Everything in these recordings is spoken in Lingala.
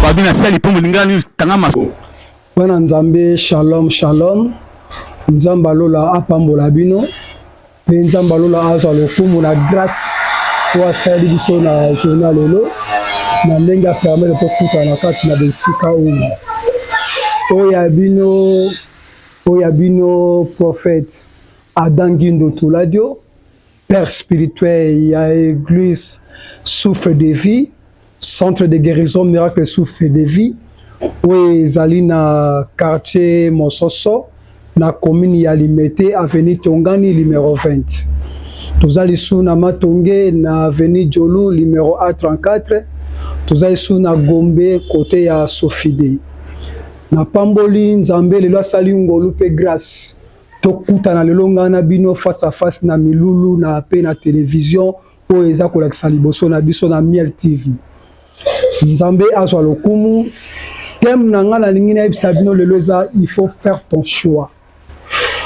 babina sali po mulingani tangama. Bwana Nzambe, shalom shalom. Nzamba lola apambola bino. Pe Nzamba lola azwa lokumu na grâce kwa sali biso na journal lelo. Na ndenge permettre to kuta na kati na besika oyo. Oya bino prophète Adam Guindo Touladio, père spirituel ya église Souffle de vie, centre de guérison miracle Souffle de vie. Oui, zali na quartier Mososo, na commune ya Limete, avenue Tongani, numéro 20. Tozali sous na Matonge, na avenue Djolu, numéro A34. Tozali sous na Gombe, côté ya Sofide. Na pamboli Nzambe lelo asali ngolu pe grâce. Tokuta na lelo ngana bino face à face na milulu na pe na télévision po eza kolakisa liboso na biso na Miel TV. Nzambe azwa lokumu. Thème na ngana lingi na ebisa bino lelo eza il faut faire ton choix.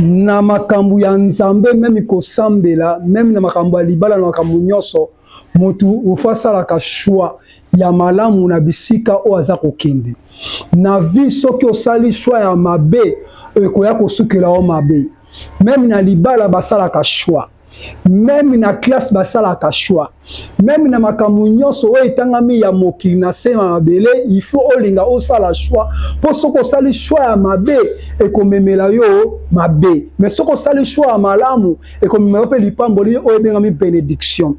Na makambu ya Nzambe même ko sambela même na makambu ya libala na makambu nyonso mutu ufasala ka choix ya malamu na bisika o aza kokende. Na vie soki osali choix ya mabe ekoya kosukela o mabe. Même na libala basala ka choix. Même na classe basala ka choix. Même na makambu nyonso o etangami ya mokili na sema mabele il faut olinga osala choix. Po soko osali choix ya mabe ekomemela yo mabe. Mais soko osali choix ya malamu ekomemela pe lipamboli o ebengami bénédiction.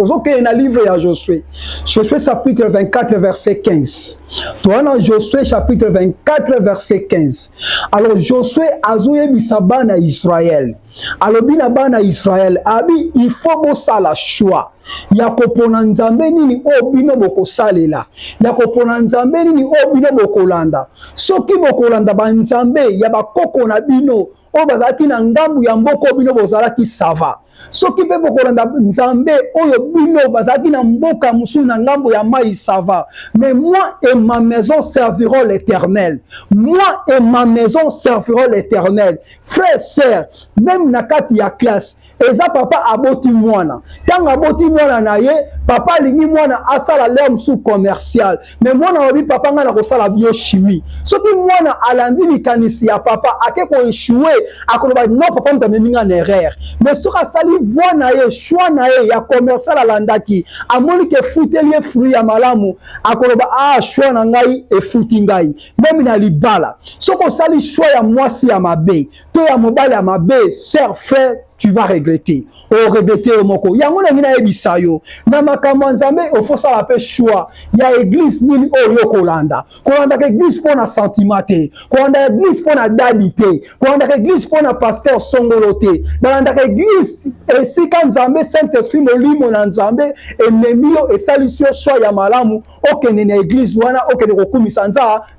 Aujourd'hui, il y a un livre à Josué. Josué chapitre 24, verset 15. Toi, dans Josué chapitre 24, verset 15. Alors, Josué a joué Bisabana Israël. Alors, Binabana Israël, Abi, il faut que la choix. Yakopona Nzambe nini obino boko salela. Yakopona Nzambe nini obino boko landa. Soki boko landa ba Nzambe, yaba koko na bino. O bazaki na ngambu ya mboko bino bozalaki sava. Soki pe bokolanda Nzambe oyo bino bazaki na mboka musu na ngambu ya mai sava. Mais moi et ma maison serviront l'Éternel. Moi et ma maison serviront l'Éternel. Frères, sœurs, même na kati ya classe, eza papa aboti mwana. Tant aboti mwana na ye, papa lingi mwana asala l'homme sous commercial. Mais mwana wabi papa nga na kosala biochimie. Soki mwana alandi likanisi ya papa ake ko échouer, akoloba non papa mtameminga na erreur. Mais soka sali voix na ye, choix na ye ya commercial alandaki, amoni ke futeli fruit ya malamu, akoloba choix na ngai e futi ngai. Même na libala. Soko sali choix ya mwasi ya mabe, to ya mobali ya mabe, sœur frère tu vas regretter. O regretter au moko. Yango na ngina ebisa yo. Na makambo Nzambe ofo sala pe choix. Ya église nini oyo kolanda. Kolanda ke église pona sentiment te. Kolanda église pona dadité. Kolanda ke église pona pasteur songoloté. Kolanda ke église esika Nzambe Saint-Esprit molimo na Nzambe enemio esalisio choix ya malamu okende na église wana okende kokumisa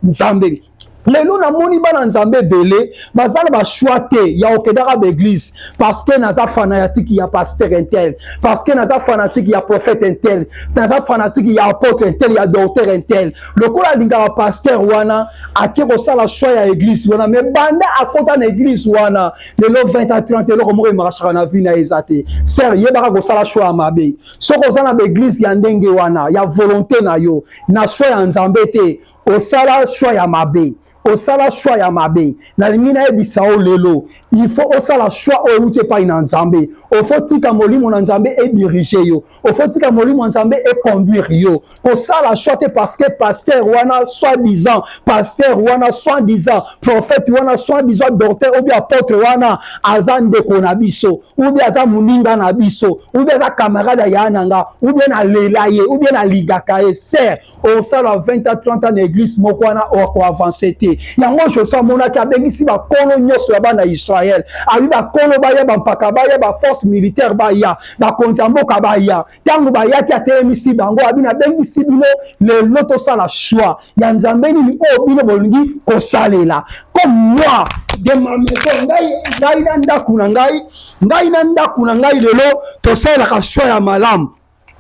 Nzambe. Lelo na moni bana Nzambe belé bazala ba choix te ya okedaka ba église parce que naza fanatique ya pasteur intel, parce que naza fanatique ya prophète intel, naza fanatique ya apôtre intel, ya docteur intel. Lokola linga pasteur wana akiko sala choix ya église wana mais banda akota na église wana lelo 20 à 30 lelo ko mo marchera na vie na ezate. Sœur yebaka ko sala choix mabe. Soko zana ba église ya ndenge wana ya volonté na yo na choix ya Nzambe te o sala choix ya mabe. Au sala choix ya mabe na limina ebisa o lelo il faut au sala choix o route pa ina Nzambe o faut tika molimo na Nzambe e diriger yo o faut tika molimo na Nzambe e conduire yo ko sala choix te parce que pasteur wana soi-disant pasteur wana soi-disant prophète wana soi-disant docteur ou bien apôtre wana azande kona biso ou bien aza muninga na biso ou bien aza camarade ya nanga ou bien na lelaye ou bien na ligaka e sert au sala 20 à 30 ans l'église moko wana o ko avancer te. Yango Josué monaki abengisi ba kolo nyonso ya bana Israël abi ba kolo baya ba mpaka baya ba force militaire baya ba konzamboka baya tango bayaki atelemisi bango abi na bengisi bino le loto sala choix ya Nzambe ni o bino bolingi kosalela comme moi de ma maison ngai na ndaku na ngai lelo to sala ka choix ya malamu.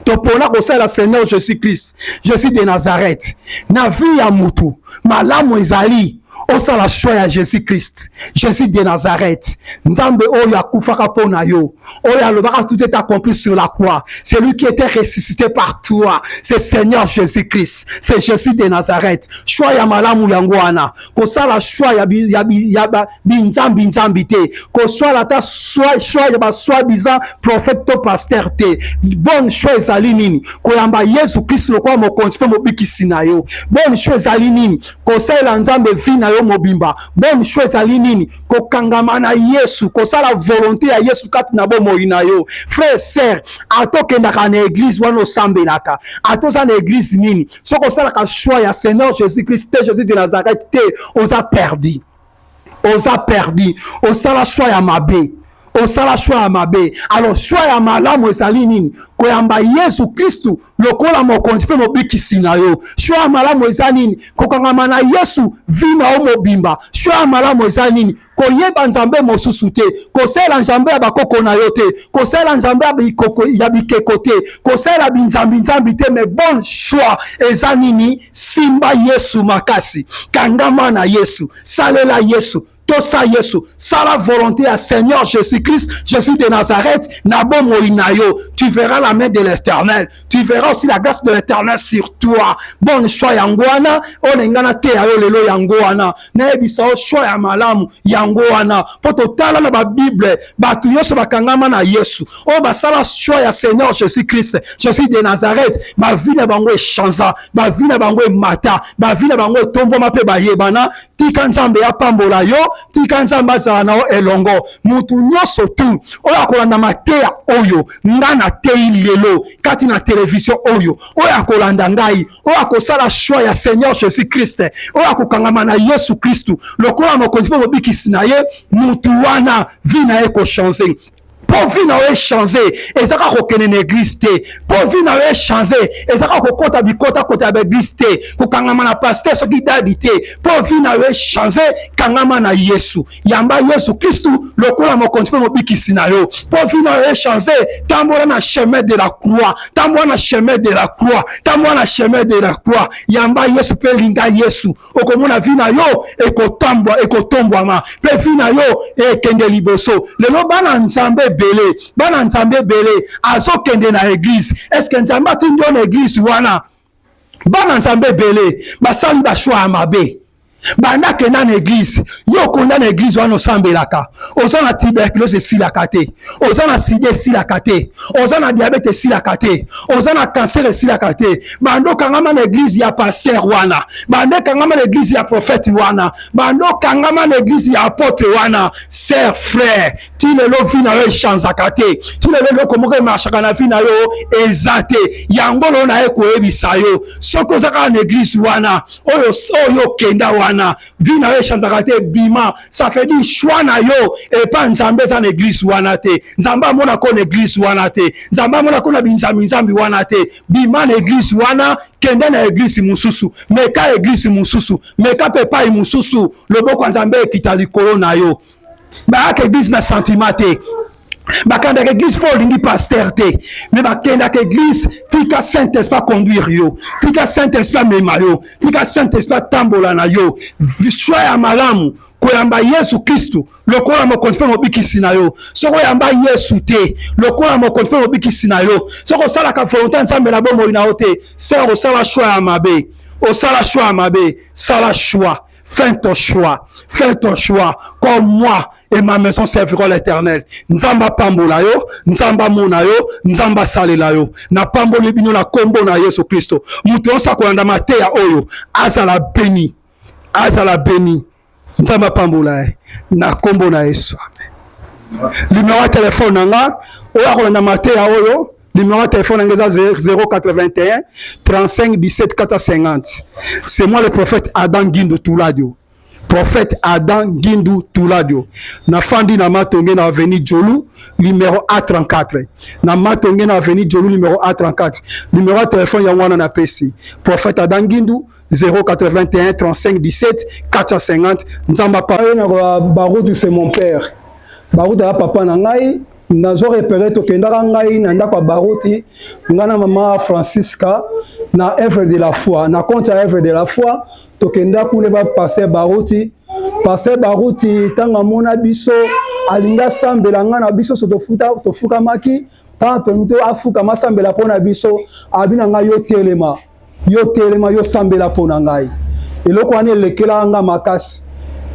Topona kosala Seigneur Jésus-Christ. Je suis de Nazareth. Na vie ya mutu. Malamu ezali. osa la choix ya Jésus-Christ, Jésus de Nazareth. Nzambe oyo akufaka pona yo, oyo alobaka tout est accompli sur la croix. C'est lui qui était ressuscité par toi, c'est Seigneur Jésus-Christ, c'est Jésus de Nazareth. Choix ya malamu yango wana, kosa la choix ya binzambi nzambi te, kosa la ta choix ya ba soi-disant prophète to pasteur te. Bonne choix ezali nini? Koyamba Yesu Christ lokwa mokonzi pe mobikisi na yo. Bonne choix ezali nini? Kosalela nzambe vi na yo mobimba. Bonne choix ezali nini? Kokangama na Yesu, kosala volonté ya Yesu kati na bomoi na yo. Frère sœur, atokendaka na église wana osambelaka, atoza na église nini? So kosalaka choix ya Seigneur Jésus-Christ te, Jésus de Nazareth te, oza perdu. Oza perdu. Osala choix ya mabe. Osala choix ya mabe. Alors choix ya malamu ezali nini? Koyamba Yesu Kristu lokola mokonzi pe mobikisi na yo. Choix ya malamu ezali nini? Kokangama na Yesu vi na yo mobimba. Choix ya malamu ezali nini? Koyeba nzambe mosusu te, kosala nzambe ya bakoko na yo te, kosala nzambe ya bikeko te, kosala binzambi te. Mais bon choix eza nini? Simba Yesu makasi, kangama na Yesu, salela Yesu, tosa Yesu, sala volonté à Seigneur Jésus-Christ, Jésus de Nazareth, nabo moinayo. Tu verras la main de l'Éternel, tu verras aussi la grâce de l'Éternel sur toi. Bon choix yangoana, olengana te ayo lelo yangoana, na ebisa choix ya malamu yangoana. Poto tala na ba Bible, batu yoso bakangama na Yesu. O basala choix ya Seigneur Jésus-Christ, Jésus de Nazareth, ma vie na bango echanza, ma vie na bango mata, ma vie na bango tombo mape bayebana, tika nzambe ya pambola yo, tika nzambe azala na o elongo. Mutu nyoso tu oyo akolanda mateya oyo nga na tei lelo kati na television oyo akolanda ngai, oyo akosala choix ya Seigneur Jésus-Christ, oyo akokangama na Yesu Kristu lokola mokonzi mpe mobikisi na ye, mutu wana vi na ye kochange. Po vi na yo echange ezaka kokende na église te, po vi na yo echange ezaka kokota bikota kota ya baeglise te, kokangama na pasteur soki dabi te. Po vi na yo echange kangama na Yesu, yamba Yesu Kristu lokola mokonzi mpe mobikisi na yo. Po vi na yo echange tambola na chemin de la croix, tambola na chemin de la croix, tambola na chemin de la croix, yamba Yesu mpe linga Yesu, okomona vi na yo ekotombwama, mpe vi na yo ekende liboso. Lelo bana nzambe bana nzambe bele azokende na église, est-ce que nzambe atindi na église wana? Bana nzambe bele basali ba choix ya mabe, banda kenda na église, yo konda na église wana osambelaka, oza na tuberculose esilaka te, oza na sida esilaka te, oza na diabete esilaka te, oza na cancer esilaka te. Bando kangama na église ya pasteur wana, bando kangama na église ya prophète wana, bando kangama na église ya apôtre wana. Sœur, frère, ti lelo vi na yo echanzaka te, ti lelo komoko emashaka na vi na yo eza te, yango lo na ye koyebisa yo. Soki ozaka na église wana oyo kenda wana, vi na yo echanzaka te, bima. Ça fait dire choix na yo epa nzambe eza na église wana te, nzambe amona ko na église wana te, nzambe amona ko na binzambi wana te. Bima na église wana, kende na église mususu, meka église mususu, meka pe epai mususu, loboko nzambe ekita likolo na yo. Baaka église na sentiment te, bakendaka église mpo olingi pasteur te, me bakendaka église tika Saint-Esprit conduire yo, tika Saint-Esprit amema yo, tika Saint-Esprit atambola na yo. Choix ya malamu koyamba Yesu Kristu lokola mokonzi mpe mobikisi na yo. Soko yamba Yesu te lokola mokonzi mpe mobikisi na yo, soko osalaka volonté ya nzambe na bomoi na yo te, sœur osala choix ya mabe, osala choix ya mabe. Sala choix, fais ton choix, fais ton choix. Comme moi et ma maison serviront l'Éternel. Nzamba pambola yo, nzamba mona yo, nzamba salela yo. Na pamboli bino na kombo na Yesu Kristo. Mutu onsa kolanda mateya oyo azala béni, azala béni. Nzamba pambola na kombo na Yesu. Amen. Numéro de téléphone nanga oyo kolanda mateya oyo. Numéro de téléphone 081 35 17 450. C'est moi le prophète Adam Guindou Touladio. Prophète Adam Guindou Touladio. Na fandi na matonge na avenue Djolu numéro A34. Na matonge na avenue Djolu numéro A34. Numéro de téléphone yangwana na PC. Prophète Adam Guindou 081 35 17 450. Nzamba pa na Baroud c'est mon père. Baroud a papa na ngai. Nazo repéré to kendaka ngai na ndako Barouti ngana mama Francisca na œuvre de la foi na compte ya œuvre de la foi tokenda kuna ba passer baruti tanga mona biso alinga sambela nga na biso so tofuka maki tanto nto afuka masambela pona biso abina nga yo telema yo sambela pona ngai eloko ane lekela nga makasi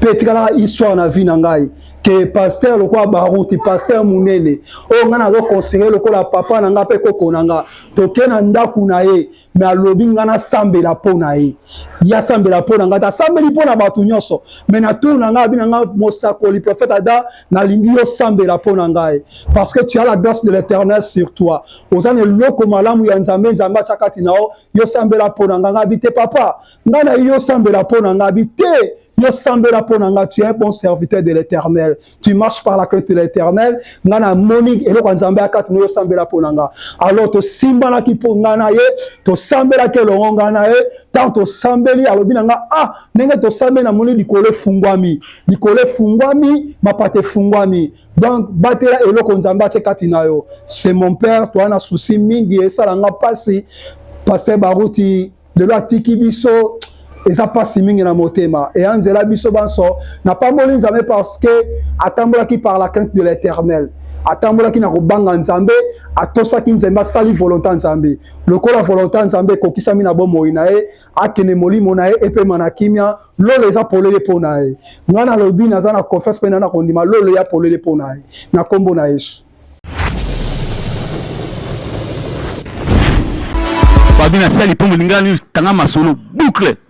petikala histoire na vie na ngai que pasteur lokola baruti pasteur munene o nga nazo conseiller lokola papa na nga pe koko na nga toke na ndaku na ye me alobi nga na sambela pona ye ya sambela pona nga ta sambeli pona bato nyonso me na tour na nga abina nga mosakoli prophète Ada na lingi yo sambela pona ngai parce que tu as la grâce de l'Éternel sur toi ozane loko malamu ya nzambe chakati nao yo sambela pona nga bite papa nga na yo sambela pona nga bite yo sambela pona nga tu es un bon serviteur de l'Éternel tu marches par la crainte de l'Éternel nga na moni eloko nzambe akati no yo sambela pona nga alors to simbana ki pona na ye to sambela ke longa na ye tant to sambeli alobi na nga ndenge to sambela na moni likole fungwami mapate fungwami donc batela eloko nzambe akati na yo c'est mon père toi na souci mingi esala nga pasi pasteur baruti lelo atiki biso eza pasi mingi na motema et anzela biso banso na pamboli nzambe parce que atambolaki par la crainte de l'Éternel atambolaki na kobanga nzambe atosaki nzambe asali volonté nzambe lokola volonté nzambe ekokisami na bomoi na ye akende molimo na ye epema na kimia lolo eza polele mpo na ye nga nalobi naza na confiance mpe na kondima lolo ya polele mpo na ye na nkombo na Yesu babina sali mpo molingani tanga masolo boucle